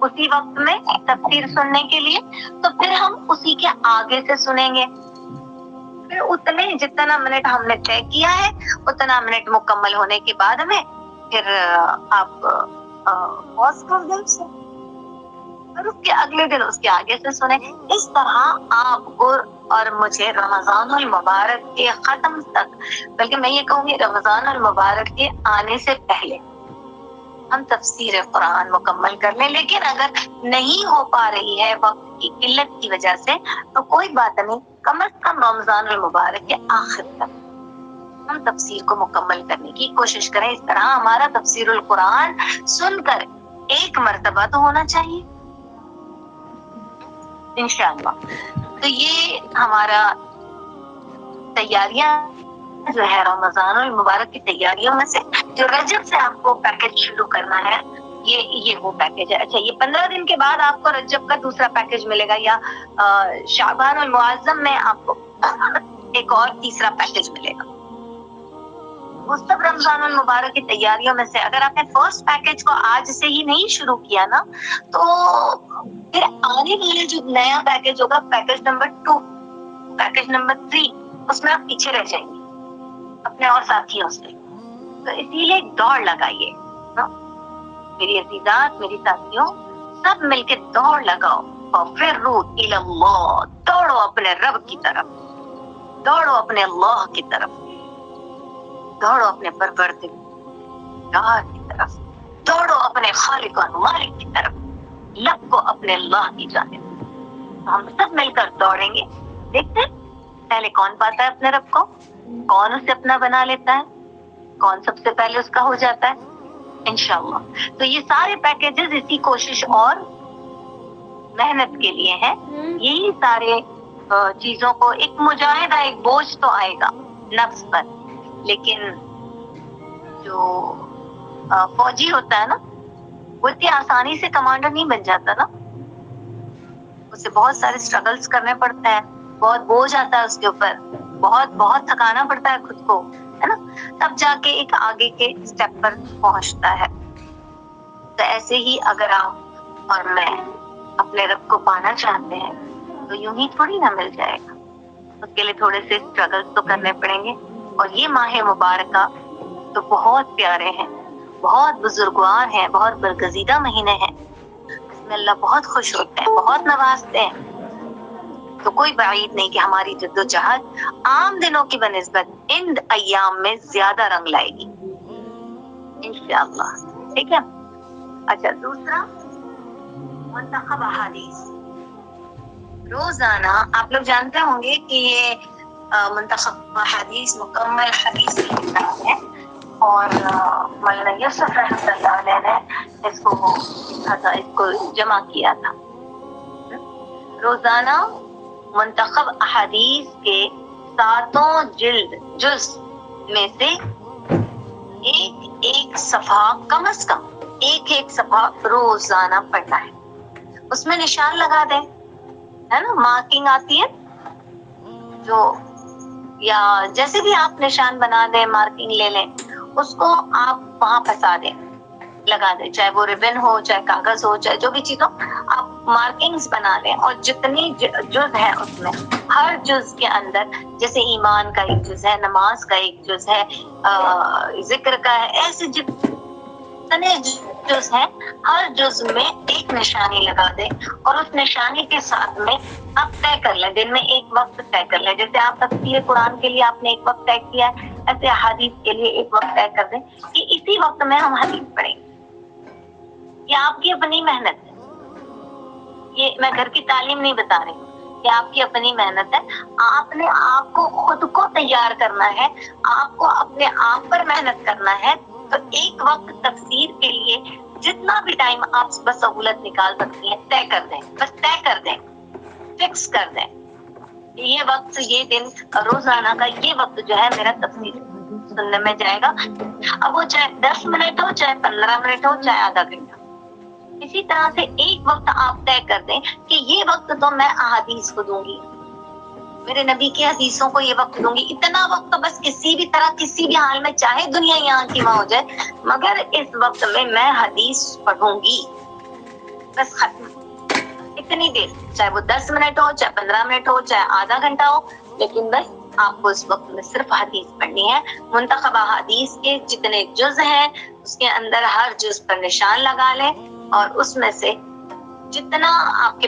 اسی وقت میں تفسیر سننے کے لیے, تو پھر ہم اسی کے آگے سے سنیں گے. پھر اتنے جتنا منٹ ہم نے طے کیا ہے اتنا منٹ مکمل ہونے کے بعد میں پھر آپ پوز کر دیں اسے, اور اس کے اگلے دن اس کے آگے سے سنیں. اس طرح آپ کو اور مجھے رمضان المبارک کے ختم تک، بلکہ میں یہ کہوں گی رمضان المبارک کے آنے سے پہلے ہم تفسیر قرآن مکمل کر لیں. لیکن اگر نہیں ہو پا رہی ہے وقت کی قلت کی وجہ سے تو کوئی بات نہیں، کم از کم رمضان المبارک کے آخر تک ہم تفسیر کو مکمل کرنے کی کوشش کریں. اس طرح ہمارا تفسیر القرآن سن کر ایک مرتبہ تو ہونا چاہیے انشاءاللہ. تو یہ ہمارا تیاریاں جو ہے رمضان المبارک کی تیاریوں میں سے جو رجب سے آپ کو پیکج شروع کرنا ہے، یہ وہ پیکج ہے. اچھا، یہ 15 دن کے بعد آپ کو رجب کا دوسرا پیکج ملے گا، یا شعبان المعظم میں آپ کو ایک اور تیسرا پیکج ملے گا. وہ سب رمضان المبارک کی تیاریوں میں سے. اگر آپ نے فرسٹ پیکج کو آج سے ہی نہیں شروع کیا نا، تو پھر آنے والے جو نیا پیکج ہوگا، پیکج نمبر 2، پیکج نمبر 3، اس میں آپ پیچھے رہ جائیں گے اپنے اور ساتھیوں سے. تو اسی لیے دوڑ لگائیے نا میری عزیزات، میری ساتھیوں، سب مل کے دوڑ لگاؤ. اور پھر الی اللہ، دوڑو اپنے رب کی طرف، دوڑو اپنے اللہ کی طرف، دوڑو اپنے پروردگار کی طرف، دوڑو اپنے خالق اور مالک کی طرف، لب کو اپنے اللہ کی جانب. ہم سب مل کر دوڑیں گے. دیکھتے ہیں پہلے کون پاتا ہے اپنے رب کو، کون اسے اپنا بنا لیتا ہے، کون سب سے پہلے اس کا ہو جاتا ہے انشاءاللہ. تو یہ سارے پیکیجز اسی کوشش اور محنت کے لیے ہیں. یہی سارے چیزوں کو ایک مجاہدہ، ایک بوجھ تو آئے گا نفس پر، لیکن جو فوجی ہوتا ہے نا، وہ اتنی آسانی سے کمانڈر نہیں بن جاتا نا، اسے بہت سارے اسٹرگلز کرنے پڑتے ہیں، بہت بوجھ آتا ہے اس کے اوپر، بہت تھکانا پڑتا ہے خود کو، ہے نا، تب جا کے ایک آگے کے اسٹیپ پر پہنچتا ہے. تو ایسے ہی اگر آپ اور میں اپنے رب کو پانا چاہتے ہیں تو یوں ہی تھوڑی نہ مل جائے گا. اس کے لیے تھوڑے سے اسٹرگلز تو کرنے پڑیں گے. اور یہ ماہ مبارکہ تو بہت پیارے ہیں، بہت بزرگوار ہیں، بہت برگزیدہ مہینے ہیں. اس میں اللہ بہت خوش ہوتے ہیں، بہت نوازتے ہیں. تو کوئی بعید نہیں کہ ہماری جدوجہد عام دنوں کی بنسبت ان ایام میں زیادہ رنگ لائے گی انشاءاللہ. ٹھیک ہے. اچھا، دوسرا منتخب احادیث. روزانہ آپ لوگ جانتے ہوں گے کہ یہ منتخب احادیث مکمل حدیث کی کتاب ہے، اور مولانا یوسف رحمۃ اللہ علیہ نے اس کو لکھا تھا، اس کو جمع کیا تھا. روزانہ منتخب احادیث کے 7 جز میں سے ایک صفحہ، کم از کم ایک صفحہ روزانہ پڑھنا ہے. اس میں نشان لگا دیں، ہے نا، مارکنگ آتی ہے جو، یا جیسے بھی آپ نشان بنا دیں، مارکنگ لے لیں، اس کو آپ وہاں پھنسا دیں، لگا دیں، چاہے وہ ریبن ہو، چاہے کاغذ ہو، چاہے جو بھی چیز ہو، آپ مارکنگز بنا لیں. اور جتنی جز ہے اس میں، ہر جز کے اندر، جیسے ایمان کا ایک جز ہے، نماز کا ایک جز ہے، ذکر کا ہے، ایسے جتنے جز ہیں، ہر جز میں ایک نشانی لگا دیں. اور اس نشانی کے ساتھ میں آپ طے کر لیں، دن میں ایک وقت طے کر لیں. جیسے آپ تفسیر قرآن کے لیے آپ نے ایک وقت طے کیا ہے، ایسے حدیث کے لیے ایک وقت طے کر دیں کہ اسی وقت میں ہم حدیث پڑھیں گے. یہ آپ کی اپنی محنت ہے، یہ میں گھر کی تعلیم نہیں بتا رہی ہوں، یہ آپ کی اپنی محنت ہے. آپ نے آپ کو خود کو تیار کرنا ہے، آپ کو اپنے آپ پر محنت کرنا ہے. تو ایک وقت تفسیر کے لیے جتنا بھی ٹائم آپ بس سہولت نکال سکتی ہیں، طے کر دیں، بس طے کر دیں، فکس کر دیں. یہ وقت، یہ دن، روزانہ کا یہ وقت جو ہے میرا تفسیر سننے میں جائے گا. اب وہ چاہے 10 منٹ ہو، چاہے 15 منٹ ہو، چاہے آدھا گھنٹہ. اسی طرح سے ایک وقت آپ طے کر دیں کہ یہ وقت تو میں احادیث کو دوں گی، میرے نبی کی حدیثوں کو یہ وقت دوں گی. اتنا وقت تو بس کسی بھی طرح، کسی بھی حال میں، چاہے دنیا یہاں کی وہاں ہو جائے، مگر اس وقت میں حدیث پڑھوں گی. بس ختم. اتنی دیر، چاہے وہ 10 منٹ ہو، چاہے 15 منٹ ہو، چاہے آدھا گھنٹہ ہو، لیکن بس آپ کو اس وقت میں صرف حدیث پڑھنی ہے. منتخب حدیث کے جتنے جز ہیں، اس کے اندر ہر جز پر نشان لگا لیں، اور اس میں سے جتنا آپ کے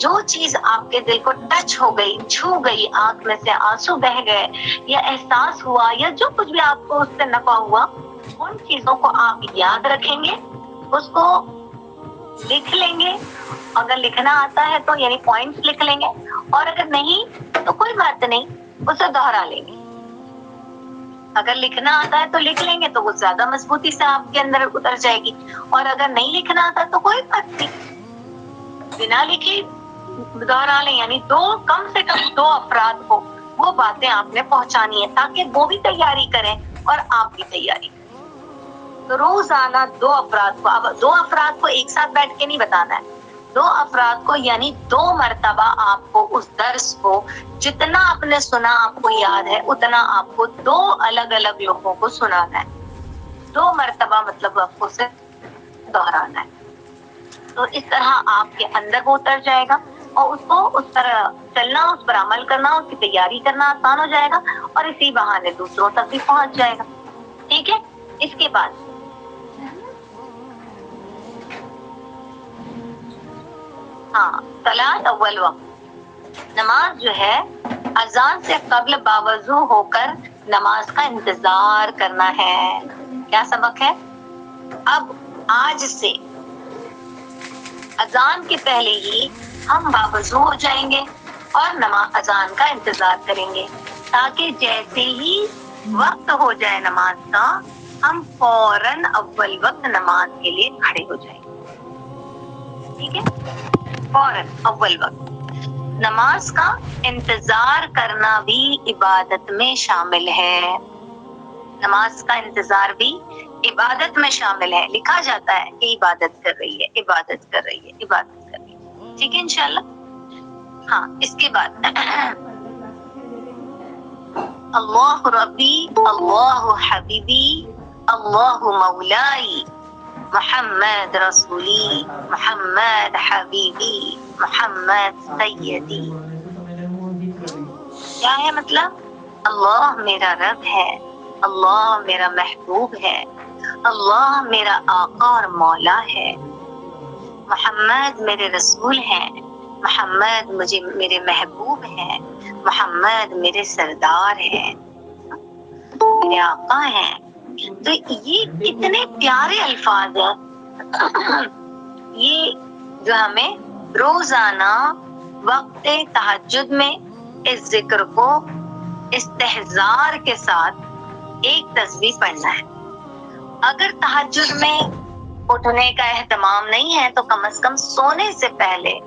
جو چیز آپ کے دل کو ٹچ ہو گئی، چھو گئی، آنکھ میں سے آنسو بہ گئے یا احساس ہوا یا جو کچھ بھی آپ کو اس سے نفع ہوا، ان چیزوں کو آپ یاد رکھیں گے، اس کو لکھ لیں گے. اگر لکھنا آتا ہے تو یعنی پوائنٹس لکھ لیں گے، اور اگر نہیں تو کوئی بات نہیں، اسے دوہرا لیں گے. اگر لکھنا آتا ہے تو لکھ لیں گے تو وہ زیادہ مضبوطی سے آپ کے اندر اتر جائے گی، اور اگر نہیں لکھنا آتا تو کوئی بات نہیں، بنا لکھے دوہرا لیں. یعنی کم سے کم 2 افراد کو وہ باتیں آپ نے پہنچانی ہے تاکہ وہ بھی تیاری کریں اور آپ بھی تیاری کریں. تو روزانہ 2 افراد کو، اب 2 افراد کو ایک ساتھ بیٹھ کے نہیں بتانا ہے، 2 افراد کو یعنی 2 مرتبہ آپ کو اس درس کو جتنا آپ نے سنا آپ کو یاد ہے اتنا آپ کو 2 الگ الگ لوگوں کو سنانا ہے. 2 مرتبہ مطلب آپ کو اسے دہرانا ہے. تو اس طرح آپ کے اندر وہ اتر جائے گا اور اس کو اس طرح چلنا، اس پر عمل کرنا، اس کی تیاری کرنا آسان ہو جائے گا، اور اسی بہانے دوسروں تک بھی پہنچ جائے گا. ٹھیک ہے. اس کے بعد صلاۃ اول وقت، نماز جو ہے اذان سے قبل باوضو ہو کر نماز کا انتظار کرنا ہے. کیا سبق ہے؟ اب آج سے اذان کے پہلے ہی ہم باوضو ہو جائیں گے اور نماز اذان کا انتظار کریں گے، تاکہ جیسے ہی وقت ہو جائے نماز کا ہم فوراً اول وقت نماز کے لیے کھڑے ہو جائیں گے. ٹھیک ہے. فوراً اول وقت نماز کا انتظار کرنا بھی عبادت میں شامل ہے. نماز کا انتظار بھی عبادت میں شامل ہے. لکھا جاتا ہے کہ عبادت کر رہی ہے، عبادت کر رہی ہے، عبادت کر رہی ہے. ٹھیک ہے انشاءاللہ. اس کے بعد اللہ ربی، اللہ حبیبی، اللہ مولائی، محمد رسولی، محمد حبیبی، محمد سیدی. کیا ہے مطلب؟ اللہ میرا رب ہے، اللہ میرا محبوب ہے، اللہ میرا آقا اور مولا ہے، محمد میرے رسول ہیں، محمد میرے محبوب ہیں، محمد میرے سردار ہیں، میرے آقا ہیں. تو یہ کتنے پیارے الفاظ ہیں. یہ جو ہمیں روزانہ وقت تہجد میں اس ذکر کو استحضار کے ساتھ ایک تسبیح پڑھنا ہے. اگر تہجد میں اٹھنے کا اہتمام نہیں ہے تو کم از کم سونے سے پہلے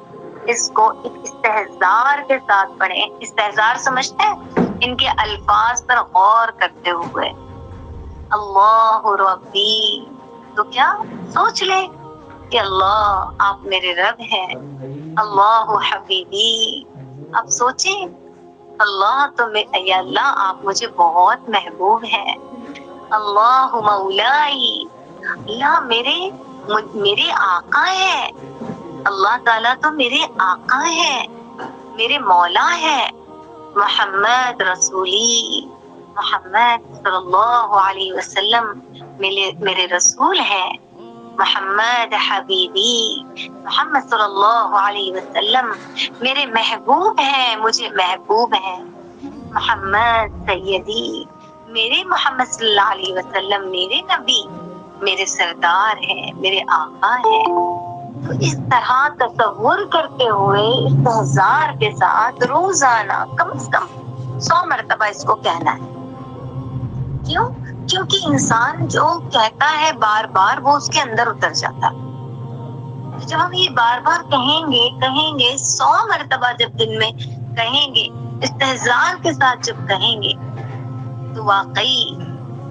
اس کو ایک استحضار کے ساتھ پڑھیں. استحضار سمجھتے ہیں؟ ان کے الفاظ پر غور کرتے ہوئے اللہ ربی، تو کیا سوچ لے کہ اللہ آپ میرے رب ہیں، اللہ حبیبی، آپ سوچیں اللہ تو یا اللہ آپ مجھے بہت محبوب ہیں، اللہ مولائی، اللہ میرے آقا ہے، اللہ تعالیٰ تو میرے آقا ہے، میرے مولا ہے، محمد رسولی، محمد صلی اللہ علیہ وسلم میرے رسول ہیں، محمد حبیبی، محمد صلی اللہ علیہ وسلم میرے محبوب ہیں، مجھے محبوب ہیں، محمد سیدی، میرے محمد صلی اللہ علیہ وسلم میرے نبی، میرے سردار ہیں، میرے آقا ہیں. تو اس طرح تصور کرتے ہوئے استحضار کے ساتھ روزانہ کم از کم 100 مرتبہ اس کو کہنا ہے. کیوں؟ کیونکہ انسان جو کہتا ہے بار بار وہ اس کے اندر اتر جاتا ہے. جب ہم یہ بار بار کہیں گے 100 مرتبہ جب دن میں کہیں گے، استحضار کے ساتھ جب کہیں گے، تو واقعی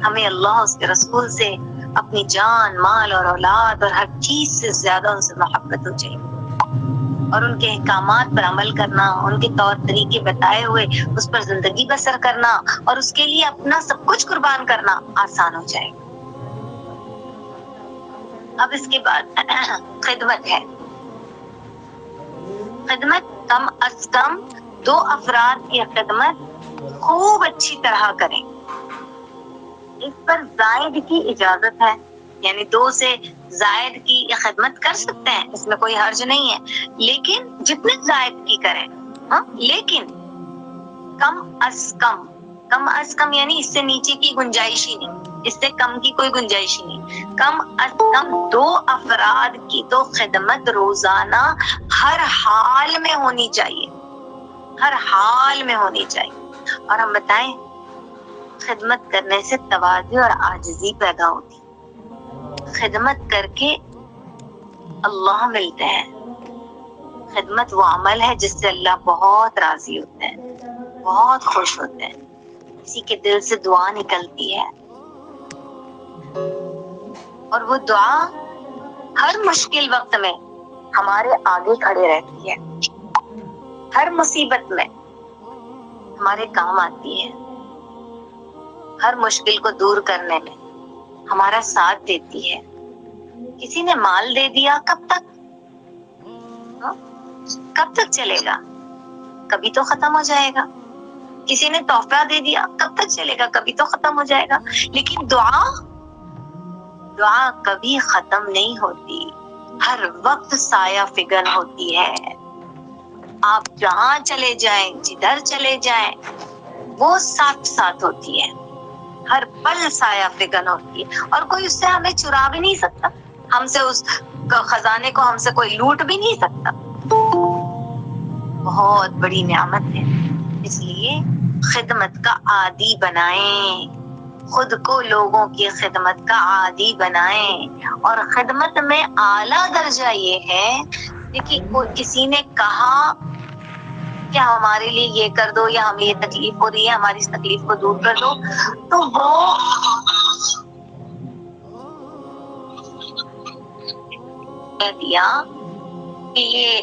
ہمیں اللہ اس کے رسول سے اپنی جان، مال اور اولاد اور ہر چیز سے زیادہ ان سے محبت ہو جائے گی، اور ان کے احکامات پر عمل کرنا، ان کے طور طریقے بتائے ہوئے اس پر زندگی بسر کرنا اور اس کے لیے اپنا سب کچھ قربان کرنا آسان ہو جائے گا. اب اس کے بعد خدمت ہے. خدمت کم از کم 2 افراد کی خدمت خوب اچھی طرح کریں. اس پر زائد کی اجازت ہے. یعنی 2 سے زائد کی خدمت کر سکتے ہیں، اس میں کوئی حرج نہیں ہے، لیکن جتنے زائد کی کریں، ہاں، لیکن کم از کم یعنی اس سے نیچے کی گنجائش ہی نہیں، اس سے کم کی کوئی گنجائش ہی نہیں، کم از کم 2 افراد کی تو خدمت روزانہ ہر حال میں ہونی چاہیے، ہر حال میں ہونی چاہیے۔ اور ہم بتائیں، خدمت کرنے سے تواضع اور عاجزی پیدا ہوتی، خدمت کر کے اللہ ملتے ہیں، خدمت وہ عمل ہے جس سے اللہ بہت راضی ہوتے ہیں، بہت خوش ہوتے ہیں، کسی کے دل سے دعا نکلتی ہے، اور وہ دعا ہر مشکل وقت میں ہمارے آگے کھڑے رہتی ہے، ہر مصیبت میں ہمارے کام آتی ہے، ہر مشکل کو دور کرنے میں ہمارا ساتھ دیتی ہے۔ کسی نے مال دے دیا، کب تک؟ کب تک چلے گا؟ کبھی تو ختم ہو جائے گا۔ کسی نے تحفہ دے دیا، کب تک چلے گا؟ کبھی تو ختم ہو جائے گا۔ لیکن دعا کبھی ختم نہیں ہوتی، ہر وقت سایہ فگن ہوتی ہے۔ آپ جہاں چلے جائیں، جدھر چلے جائیں، وہ ساتھ ساتھ ہوتی ہے، ہر پل سایہ فگن ہوتی ہے، اور کوئی اس سے ہمیں چرا بھی نہیں سکتا، ہم سے اس خزانے کو ہم سے کوئی لوٹ بھی نہیں سکتا۔ بہت بڑی نعمت ہے، اس لیے خدمت کا عادی بنائیں، خود کو لوگوں کی خدمت کا عادی بنائیں۔ اور خدمت میں اعلیٰ درجہ یہ ہے، دیکھیے کسی نے کہا کہ ہمارے لیے یہ کر دو، یا ہمیں یہ تکلیف ہو رہی ہے، ہماری اس تکلیف کو دور کر دو، تو وہ دیا کہ یہ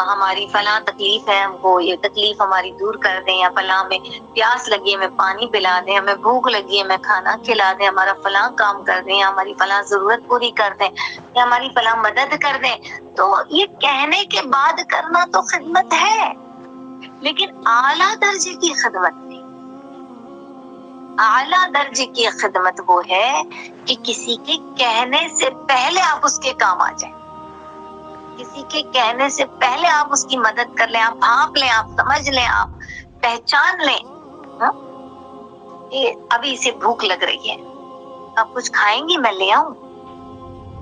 ہماری فلاں تکلیف ہے، ہم کو یہ تکلیف ہماری دور کر دیں، یا فلاں ہمیں پیاس لگی ہے ہمیں پانی پلا دیں، ہمیں بھوک لگی ہے ہمیں کھانا کھلا دیں، ہمارا فلاں کام کر دیں، یا ہماری فلاں ضرورت پوری کر دیں، یا ہماری فلاں مدد کر دیں۔ تو یہ کہنے کے بعد کرنا تو خدمت ہے، لیکن اعلیٰ درجے کی خدمت نہیں۔ اعلیٰ درجے کی خدمت وہ ہے کہ کسی کے کہنے سے پہلے آپ اس کے کام آ جائیں، کسی کے کہنے سے پہلے آپ اس کی مدد کر لیں، آپ بھانپ لیں، آپ سمجھ لیں، آپ پہچان لیں، کہ ابھی اسے بھوک لگ رہی ہے، آپ کچھ کھائیں گی؟ میں لے آؤں،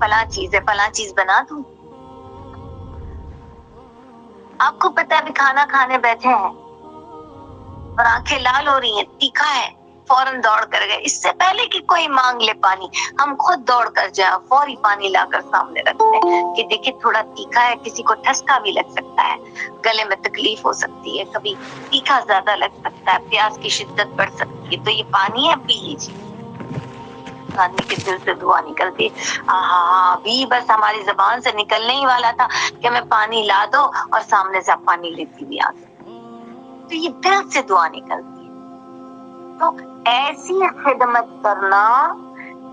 فلاں چیز ہے، فلاں چیز بنا دوں۔ آپ کو پتہ ہے ابھی کھانا کھانے بیٹھے ہیں اور آنکھیں لال ہو رہی ہیں، تیکھا ہے، فوراً دوڑ کر گئے، اس سے پہلے کہ کوئی مانگ لے پانی، ہم خود دوڑ کر جائیں، فوری پانی لا کر سامنے رکھ دیں کہ دیکھیں تھوڑا تیکھا ہے، کسی کو ٹھسکا بھی لگ سکتا ہے، گلے میں تکلیف ہو سکتی ہے، کبھی تیکھا زیادہ لگ سکتا ہے، پیاس کی شدت بڑھ سکتی ہے، تو یہ پانی ہے، پی لیجیے۔ آدمی کے دل سے دعا نکلتی، ابھی بس ہماری زبان سے نکلنے ہی والا تھا کہ ہمیں پانی لا دو، اور سامنے سے پانی لیتی بھی آ گئی، تو یہ دل سے دعا نکلتی ہے۔ تو ایسی خدمت کرنا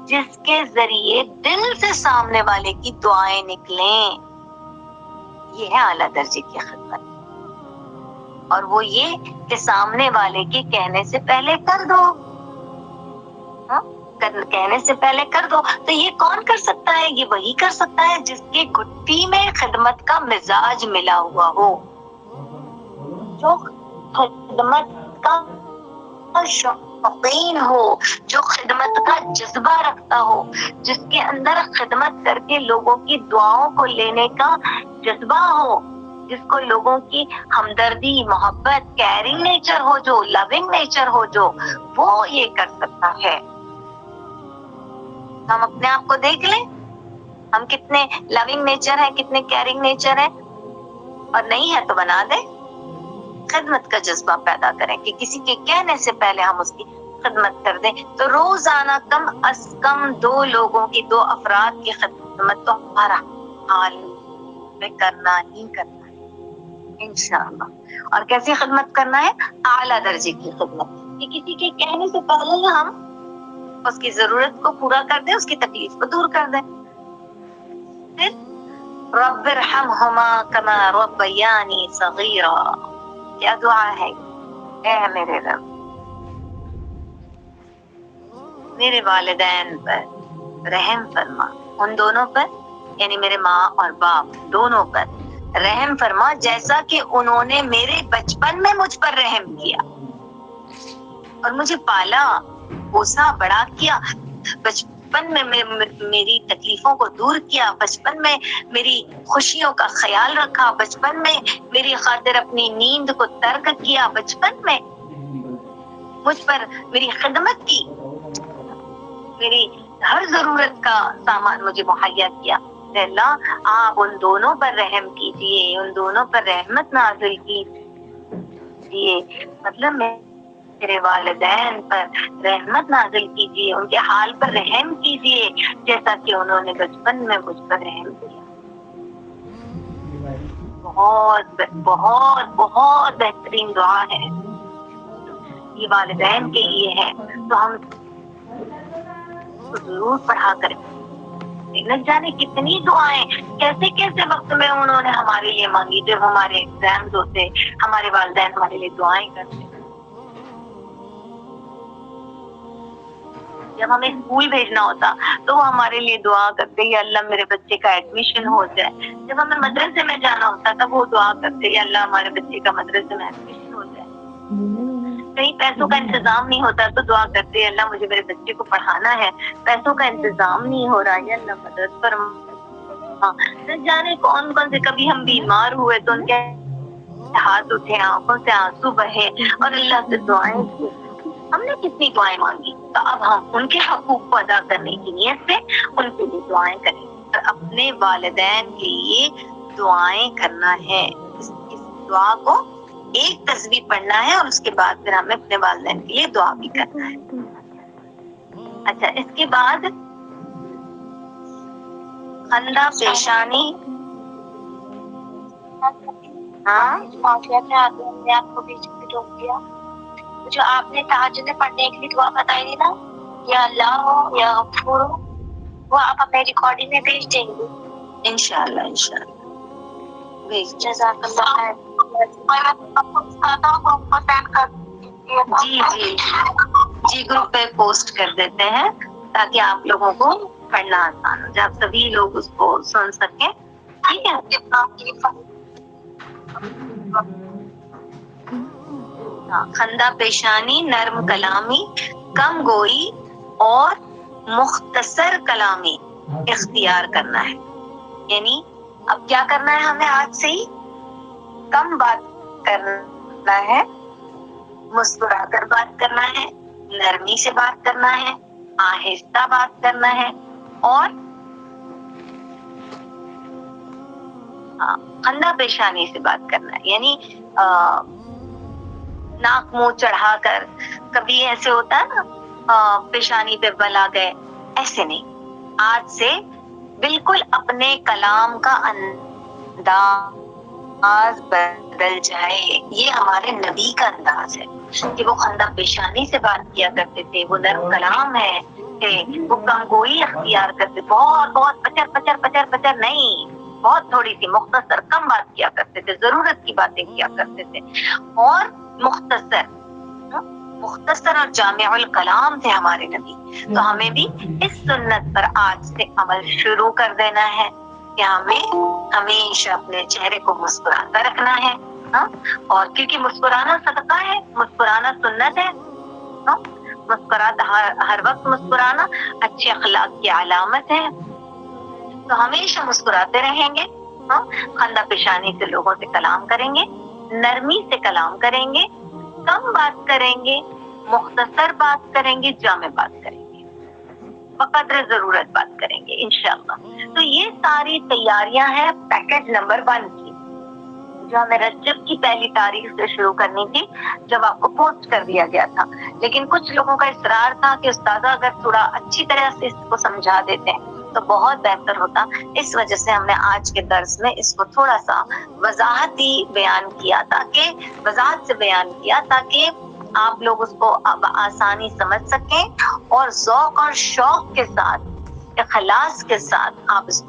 جس کے ذریعے دل سے سامنے والے کی دعائیں نکلیں، یہ ہے اعلیٰ درجے کی خدمت۔ اور وہ یہ کہ سامنے والے کے کہنے سے پہلے کر دو، کہنے سے پہلے کر دو۔ تو یہ کون کر سکتا ہے؟ یہ وہی کر سکتا ہے جس کے گھٹی میں خدمت کا مزاج ملا ہوا ہو، جو خدمت کا شوقین ہو، جو خدمت کا جذبہ رکھتا ہو، جس کے اندر خدمت کر کے لوگوں کی دعاؤں کو لینے کا جذبہ ہو، جس کو لوگوں کی ہمدردی، محبت، کیئرنگ نیچر ہو، جو لونگ نیچر ہو، جو وہ یہ کر سکتا ہے۔ ہم اپنے آپ کو دیکھ لیں، ہم کتنے لونگ نیچر ہیں، کتنے کیئرنگ نیچر ہیں، اور نہیں ہے تو بنا دیں۔ خدمت کا جذبہ پیدا کریں کہ کسی کے کہنے سے پہلے ہم اس کی خدمت کر دیں۔ تو روزانہ کم از کم 2 لوگوں کی، 2 افراد کی خدمت تو ہر حال میں کرنا ہی کرنا ہے انشاءاللہ۔ اور کیسی خدمت کرنا ہے؟ اعلیٰ درجے کی خدمت، کہ کسی کے کہنے سے پہلے ہی ہم اس کی ضرورت کو پورا کر دیں، اس کی تکلیف کو دور کر دیں۔ پھر رب ارحمہما کما ربیانی صغیرا، کیا دعا ہے؟ اے میرے رب، میرے والدین پر رحم فرما ان دونوں پر، یعنی میرے ماں اور باپ دونوں پر رحم فرما، جیسا کہ انہوں نے میرے بچپن میں مجھ پر رحم کیا اور مجھے پالا پوسا بڑا کیا، بچپن میں میری تکلیفوں کو دور کیا، بچپن میں میری خوشیوں کا خیال رکھا، بچپن میں میری خاطر اپنی نیند کو ترک کیا، بچپن میں مجھ پر میری خدمت کی، میری ہر ضرورت کا سامان مجھے مہیا کیا۔ اے اللہ آپ ان دونوں پر رحم کیجیے، ان دونوں پر رحمت نازل کیجیے، مطلب میرے والدین پر رحمت نازل کیجیے، ان کے حال پر رحم کیجیے جیسا کہ انہوں نے بچپن میں مجھ پر رحم کیا۔ بہت بہت بہت بہترین دعا ہے یہ، والدین کے لیے ہے، تو ہم ضرور پڑھا کریں۔ نہ جانے کتنی دعائیں کیسے کیسے وقت میں انہوں نے ہمارے لیے مانگی، جب ہمارے ایگزامز ہوتے ہمارے والدین ہمارے لیے دعائیں کرتے، جب ہمیں اسکول بھیجنا ہوتا تو وہ ہمارے لیے دعا کرتے یا اللہ میرے بچے کا ایڈمیشن ہو جائے، جب ہمیں مدرسے میں جانا ہوتا تب وہ دعا کرتے یا اللہ ہمارے بچے کا مدرسے میں ایڈمیشن ہو جائے، کہیں پیسوں کا انتظام نہیں ہوتا تو دعا کرتے اللہ مجھے میرے بچے کو پڑھانا ہے، پیسوں کا انتظام نہیں ہو رہا یا اللہ مدد فرما۔ نہ جانے کون کون سے، کبھی ہم بیمار ہوئے تو ان کے ہاتھ اٹھے، آنکھوں سے آنسو بہے اور اللہ سے دعائیں کی، ہم نے کتنی دعائیں مانگی، تو اب ہم ان کے حقوق کو ادا کرنے کی نیت سے ان کے لیے دعائیں کریں اور اپنے والدین کے لیے دعائیں کرنا ہے۔ اس دعا کو ایک تصویر پڑھنا ہے اور اس کے بعد پھر ہمیں اپنے والدین کے لیے دعا بھی کرنا ہے۔ اچھا، اس کے بعد خندہ پیشانی، ہاں نے آپ کو بیچ میں ٹوک دیا، جو آپ نے تہجد پڑھنے کے لیے دعا بتائی تھی نا، یا اللہ ہو یا غفور ہو، وہ آپ اپنے ریکارڈنگ میں بھیج دیں گے انشاءاللہ بھیج۔ جزاک اللہ خیر۔ جی گروپ پہ پوسٹ کر دیتے ہیں تاکہ آپ لوگوں کو پڑھنا آسان ہو جائے، آپ سبھی لوگ اس کو سن سکیں، ٹھیک ہے؟ خندہ پیشانی، نرم کلامی، کم گوئی اور مختصر کلامی اختیار کرنا ہے، یعنی اب کیا کرنا ہے ہمیں آج سے ہی کم بات کرنا ہے، مسکرا کر بات کرنا ہے، نرمی سے بات کرنا ہے، آہستہ بات کرنا ہے اور خندہ پیشانی سے بات کرنا ہے، یعنی ناک منہ چڑھا کر، کبھی ایسے ہوتا ہے نا پیشانی پہ بل آ گئے، ایسے نہیں، آج سے بالکل اپنے کلام کا انداز بدل جائے، یہ ہمارے نبی کا انداز ہے کہ وہ خندہ پیشانی سے بات کیا کرتے تھے، وہ نرم کلام ہے تھے، وہ کم گوئی اختیار کرتے، بہت بہت پچر پچر پچر پچر نہیں، بہت تھوڑی سی مختصر کم بات کیا کرتے تھے، ضرورت کی باتیں کیا کرتے تھے، اور مختصر اور جامع الکلام تھے ہمارے نبی۔ تو ہمیں بھی اس سنت پر آج سے عمل شروع کر دینا ہے کہ ہمیں ہمیشہ اپنے چہرے کو مسکراتا رکھنا ہے، اور کیونکہ مسکرانا صدقہ ہے، مسکرانا سنت ہے، مسکراتا ہر وقت مسکرانا اچھے اخلاق کی علامت ہے، تو ہمیشہ مسکراتے رہیں گے، خندہ پیشانی سے لوگوں سے کلام کریں گے، نرمی سے کلام کریں گے، کم بات کریں گے، مختصر بات کریں گے، جامع بات کریں گے، بقدر ضرورت بات کریں گے انشاءاللہ۔ تو یہ ساری تیاریاں ہیں پیکج نمبر 1 کی، جو ہمیں رجب کی پہلی تاریخ سے شروع کرنی تھی، جب آپ کو پوسٹ کر دیا گیا تھا، لیکن کچھ لوگوں کا اصرار تھا کہ استاذہ اگر تھوڑا اچھی طرح سے اس کو سمجھا دیتے ہیں تو بہت بہتر ہوتا، اس وجہ سے ہم نے آج کے درس میں اس کو تھوڑا سا وضاحتی بیان کیا، وضاحت سے بیان کیا تاکہ آپ لوگ اس کو آسانی سمجھ سکیں اور ذوق اور شوق کے ساتھ، اخلاص کے ساتھ آپ اس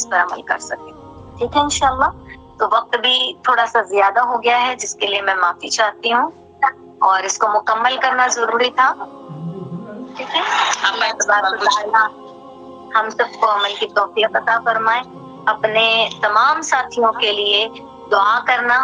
پر عمل کر سکیں، ٹھیک ہے انشاءاللہ۔ تو وقت بھی تھوڑا سا زیادہ ہو گیا ہے جس کے لیے میں معافی چاہتی ہوں، اور اس کو مکمل کرنا ضروری تھا ٹھیک ہے. اللہ تبارک و تعالیٰ ہم سب کو عمل کی توفیق عطا فرمائے. اپنے تمام ساتھیوں کے لیے دعا کرنا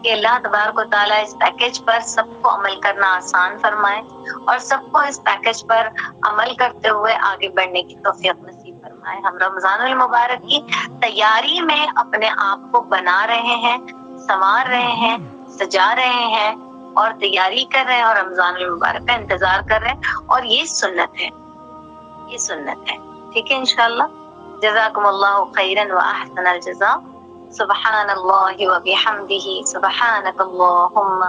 کہ اللہ تبارک و تعالیٰ اس پیکج پر سب کو عمل کرنا آسان فرمائے اور سب کو اس پیکج پر عمل کرتے ہوئے آگے بڑھنے کی توفیق نصیب فرمائے. ہم رمضان المبارک کی تیاری میں اپنے آپ کو بنا رہے ہیں، سنوار رہے ہیں، سجا رہے ہیں اور تیاری کر رہے ہیں اور رمضان المبارک کا انتظار کر رہے ہیں، اور یہ سنت ہے، یہ سنت ہے. ٹھیک ہے انشاءاللہ. جزاکم اللہ خیرا واحسن الجزاء. سبحان اللہ وبحمدہ، سبحانک اللہم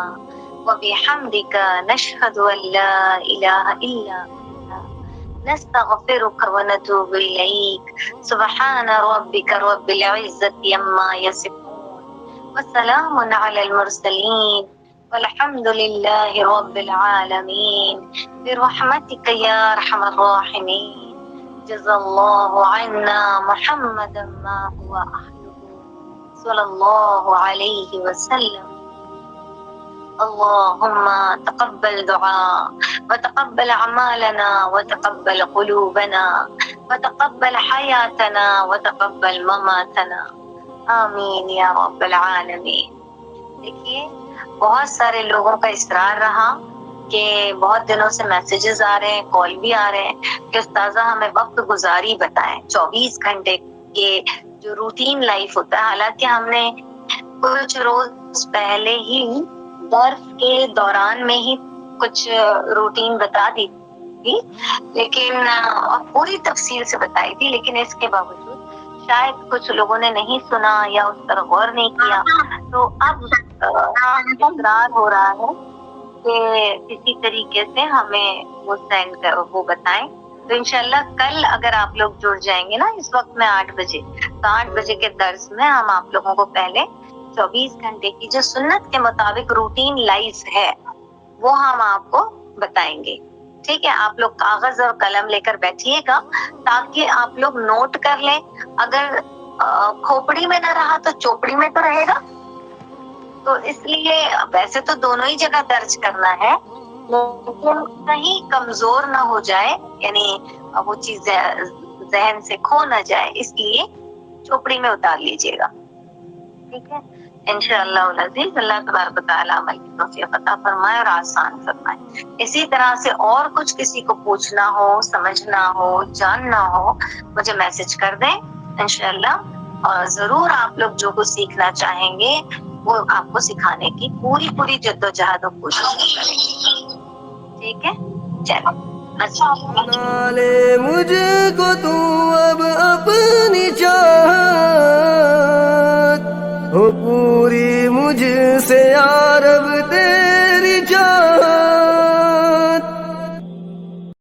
وبحمدک، نشہد ان لا الہ الا انت، نستغفرک ونتوب الیک. سبحان ربک رب العزت عما یصفون وسلام علی المرسلین والحمد للہ رب العالمین برحمتک یا ارحم الراحمین. جزا اللہ عنا محمدا ما هو اہلہ صلی اللہ علیہ وسلم. اللہم تقبل دعاء وتقبل اعمالنا وتقبل قلوبنا وتقبل حیاتنا وتقبل مماتنا. آمین یا رب العالمین. دیکھیے بہت سارے لوگوں کا اصرار رہا کہ بہت دنوں سے میسیجز آ رہے ہیں، کال بھی آ رہے ہیں کہ استاذہ ہمیں وقت گزاری بتائیں. 24 گھنٹے کے جو روٹین لائف ہوتا ہے، حالانکہ ہم نے کچھ روز پہلے ہی درس کے دوران میں ہی کچھ روٹین بتا دی تھی، لیکن پوری تفصیل سے بتائی تھی، لیکن اس کے باوجود شاید کچھ لوگوں نے نہیں سنا یا اس پر غور نہیں کیا. تو اب اصرار ہو رہا ہے کہ کسی طریقے سے ہمیں وہ سینڈ کر وہ بتائیں. تو انشاءاللہ کل اگر آپ لوگ جڑ جائیں گے نا اس وقت میں 8 بجے، تو 8 بجے کے درس میں ہم آپ لوگوں کو پہلے 24 گھنٹے کی جو سنت کے مطابق روٹین لائف ہے وہ ہم آپ کو بتائیں گے. ٹھیک ہے، آپ لوگ کاغذ اور قلم لے کر بیٹھیے گا تاکہ آپ لوگ نوٹ کر لیں. اگر کھوپڑی میں نہ رہا تو چوپڑی میں تو رہے گا. تو اس لیے ویسے تو دونوں ہی جگہ درج کرنا ہے، لیکن کہیں کمزور نہ ہو جائے، یعنی وہ چیز ذہن سے کھو نہ جائے، اس لیے چوپڑی میں اتار لیجیے گا. ٹھیک ہے انشاءاللہ العزیز. اللہ تبارک و تعالیٰ عمل کی توفیق عطا فرمائے اور آسان فرمائے. اسی طرح سے اور کچھ کسی کو پوچھنا ہو، سمجھنا ہو، جاننا ہو، مجھے میسج کر دیں انشاءاللہ. اور ضرور آپ لوگ جو کچھ سیکھنا چاہیں گے وہ آپ کو سکھانے کی پوری جدوجہد اور کوشش کریں گے. ٹھیک ہے چلو. بنا لے مجھ کو تو اب اپنی چاہت ہو پوری مجھ سے